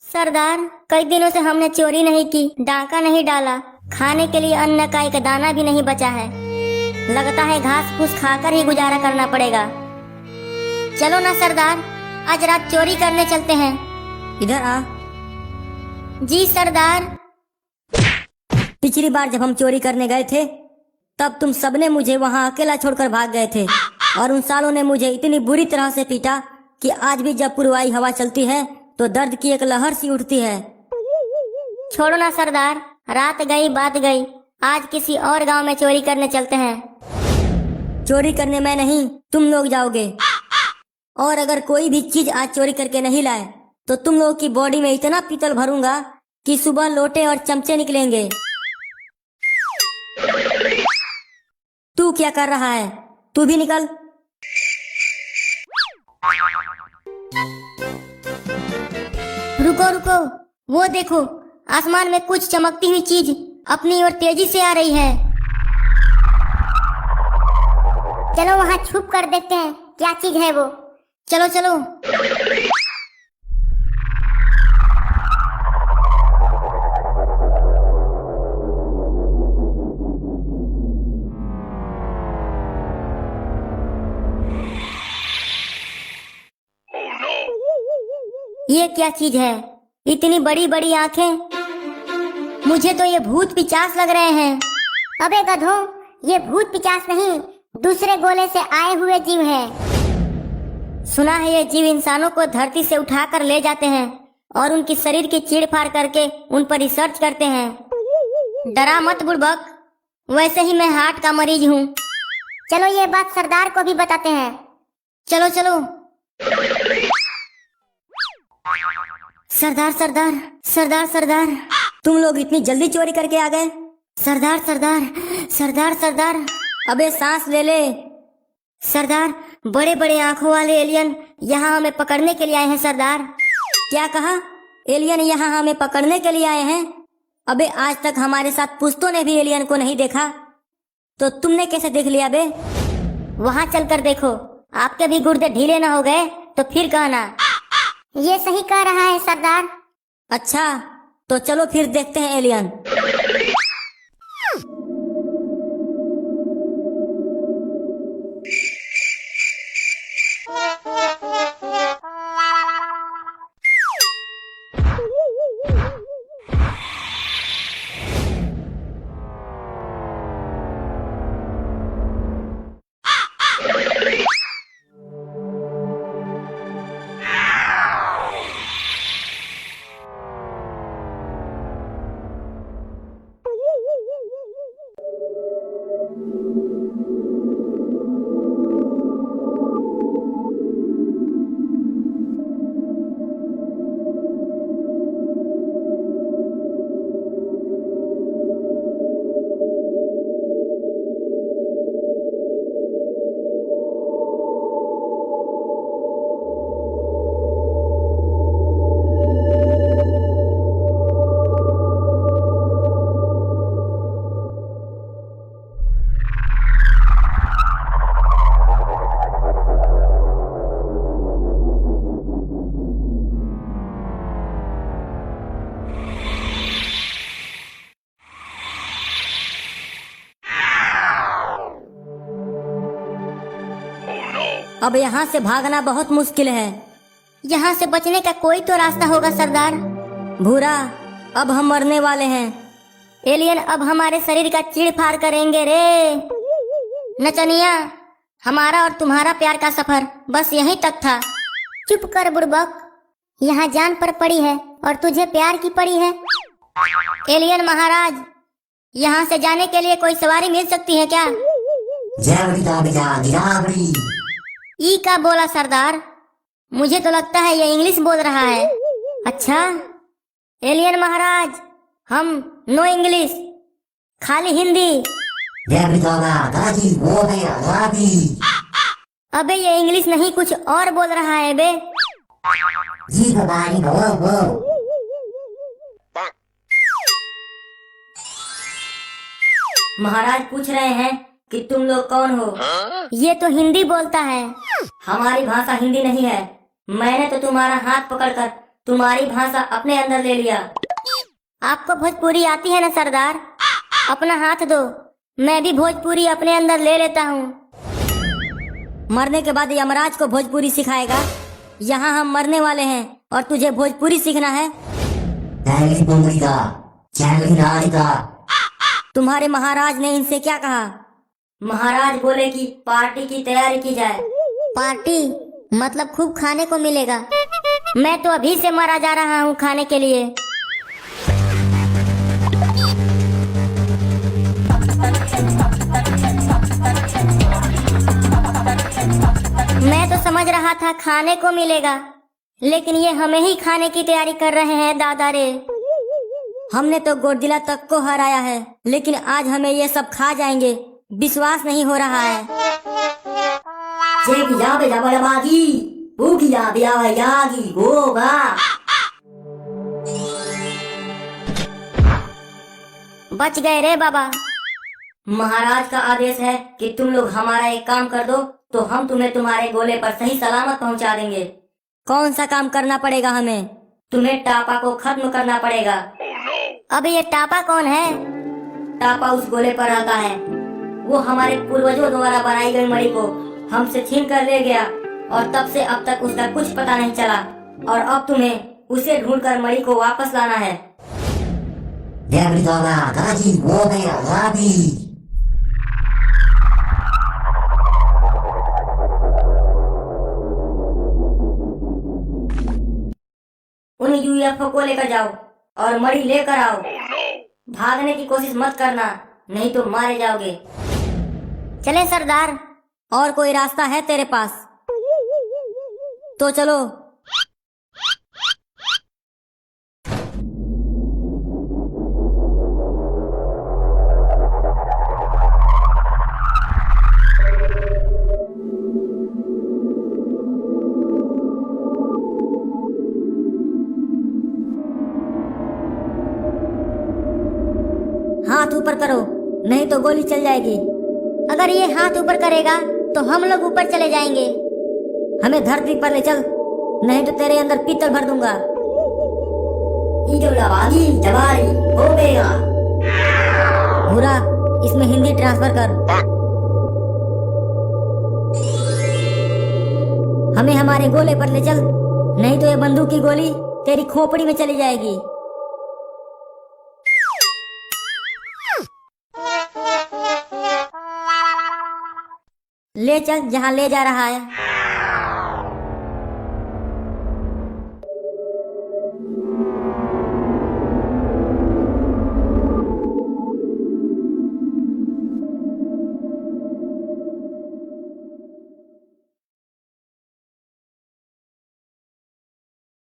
सरदार, कई दिनों से हमने चोरी नहीं की, डाका नहीं डाला, खाने के लिए अन्न का एक दाना भी नहीं बचा है। लगता है घास फूस खाकर ही गुजारा करना पड़ेगा। चलो ना सरदार, आज रात चोरी करने चलते हैं। इधर आ। जी सरदार। पिछली बार जब हम चोरी करने गए थे तब तुम सबने मुझे वहाँ अकेला छोड़कर भाग गए थे और उन सालों ने मुझे इतनी बुरी तरह से पीटा कि आज भी जब पुरवाई हवा चलती है तो दर्द की एक लहर सी उठती है। छोड़ो ना सरदार, रात गई बात गई, आज किसी और गांव में चोरी करने चलते हैं। चोरी करने मैं नहीं, तुम लोग जाओगे। और अगर कोई भी चीज आज चोरी करके नहीं लाए तो तुम लोगों की बॉडी में इतना पीतल भरूंगा कि सुबह लोटे और चमचे निकलेंगे। तू क्या कर रहा है? तू भी निकल। रुको रुको, वो देखो, आसमान में कुछ चमकती हुई चीज अपनी ओर तेजी से आ रही है। चलो वहाँ छुप कर देखते हैं क्या चीज है वो। चलो चलो। ये क्या चीज है? इतनी बड़ी बड़ी आंखें, मुझे तो ये भूत पिचास लग रहे हैं। अबे गधो, ये भूत पिचास नहीं, दूसरे गोले से आए हुए जीव हैं। सुना है ये जीव इंसानों को धरती से उठाकर ले जाते हैं और उनकी शरीर की चीड़-फाड़ करके उन पर रिसर्च करते हैं। डरा मत बुड़बक, वैसे ही मैं हार्ट का मरीज हूँ। चलो ये बात सरदार को भी बताते हैं। चलो चलो। सरदार सरदार सरदार सरदार, तुम लोग इतनी जल्दी चोरी करके आ गए? सरदार सरदार सरदार सरदार। अबे सांस ले ले। सरदार, बड़े बड़े आंखों वाले एलियन यहाँ हमें पकड़ने के लिए आए हैं। सरदार। क्या कहा? एलियन यहाँ हमें पकड़ने के लिए आए हैं? अबे आज तक हमारे साथ पुश्तों ने भी एलियन को नहीं देखा, तो तुमने कैसे देख लिया बे? वहाँ चलकर देखो, आपके भी गुर्दे ढीले ना हो गए तो फिर कहना। ये सही कह रहा है सरदार। अच्छा, तो चलो फिर देखते हैं एलियन। अब यहाँ से भागना बहुत मुश्किल है। यहाँ से बचने का कोई तो रास्ता होगा सरदार। भूरा, अब हम मरने वाले हैं। एलियन अब हमारे शरीर का चीड़-फाड़ करेंगे रे। नचनिया, हमारा और तुम्हारा प्यार का सफर बस यहीं तक था। चुप कर बुड़बक, यहाँ जान पर पड़ी है और तुझे प्यार की पड़ी है। एलियन महाराज, यहाँ से जाने के लिए कोई सवारी मिल सकती है क्या? ई का बोला सरदार? मुझे तो लगता है ये इंग्लिश बोल रहा है। अच्छा एलियन महाराज, हम नो इंग्लिश, खाली हिंदी। अबे ये इंग्लिश नहीं कुछ और बोल रहा है बे। महाराज पूछ रहे हैं कि तुम लोग कौन हो? ये तो हिंदी बोलता है। हमारी भाषा हिंदी नहीं है। मैंने तो तुम्हारा हाथ पकड़कर तुम्हारी भाषा अपने अंदर ले लिया। आपको भोजपुरी आती है ना सरदार? अपना हाथ दो, मैं भी भोजपुरी अपने अंदर ले लेता हूँ। मरने के बाद यमराज को भोजपुरी सिखाएगा? यहाँ हम मरने वाले हैं और तुझे भोजपुरी सीखना है? तुम्हारे महाराज ने इनसे क्या कहा? महाराज बोले कि पार्टी की तैयारी की जाए। पार्टी मतलब खूब खाने को मिलेगा। मैं तो अभी से मरा जा रहा हूँ खाने के लिए। मैं तो समझ रहा था खाने को मिलेगा, लेकिन ये हमें ही खाने की तैयारी कर रहे हैं दादा रे। हमने तो गोडजिला तक को हराया है, लेकिन आज हमें ये सब खा जाएंगे। विश्वास नहीं हो रहा है। बच गए रे बाबा। महाराज का आदेश है कि तुम लोग हमारा एक काम कर दो तो हम तुम्हें तुम्हारे गोले पर सही सलामत पहुंचा देंगे। कौन सा काम करना पड़ेगा हमें? तुम्हें टापा को खत्म करना पड़ेगा। अब ये टापा कौन है? टापा उस गोले पर रहता है। वो हमारे पूर्वजों द्वारा बनाई गई मणि को हमसे छीन कर ले गया और तब से अब तक उसका कुछ पता नहीं चला, और अब तुम्हें उसे ढूंढकर मणि को वापस लाना है। उन यूएफओ को लेकर जाओ और मणि लेकर आओ। भागने की कोशिश मत करना, नहीं तो मारे जाओगे। चले सरदार। और कोई रास्ता है तेरे पास? तो चलो। हाथ ऊपर करो, नहीं तो गोली चल जाएगी। अगर ये हाथ ऊपर करेगा तो हम लोग ऊपर चले जाएंगे। हमें धरती पर ले चल, नहीं तो तेरे अंदर पीतल भर दूंगा। भूरा, इसमें हिंदी ट्रांसफर कर। हमें हमारे गोले पर ले चल, नहीं तो ये बंदूक की गोली तेरी खोपड़ी में चली जाएगी। ले चल जहाँ ले जा रहा है।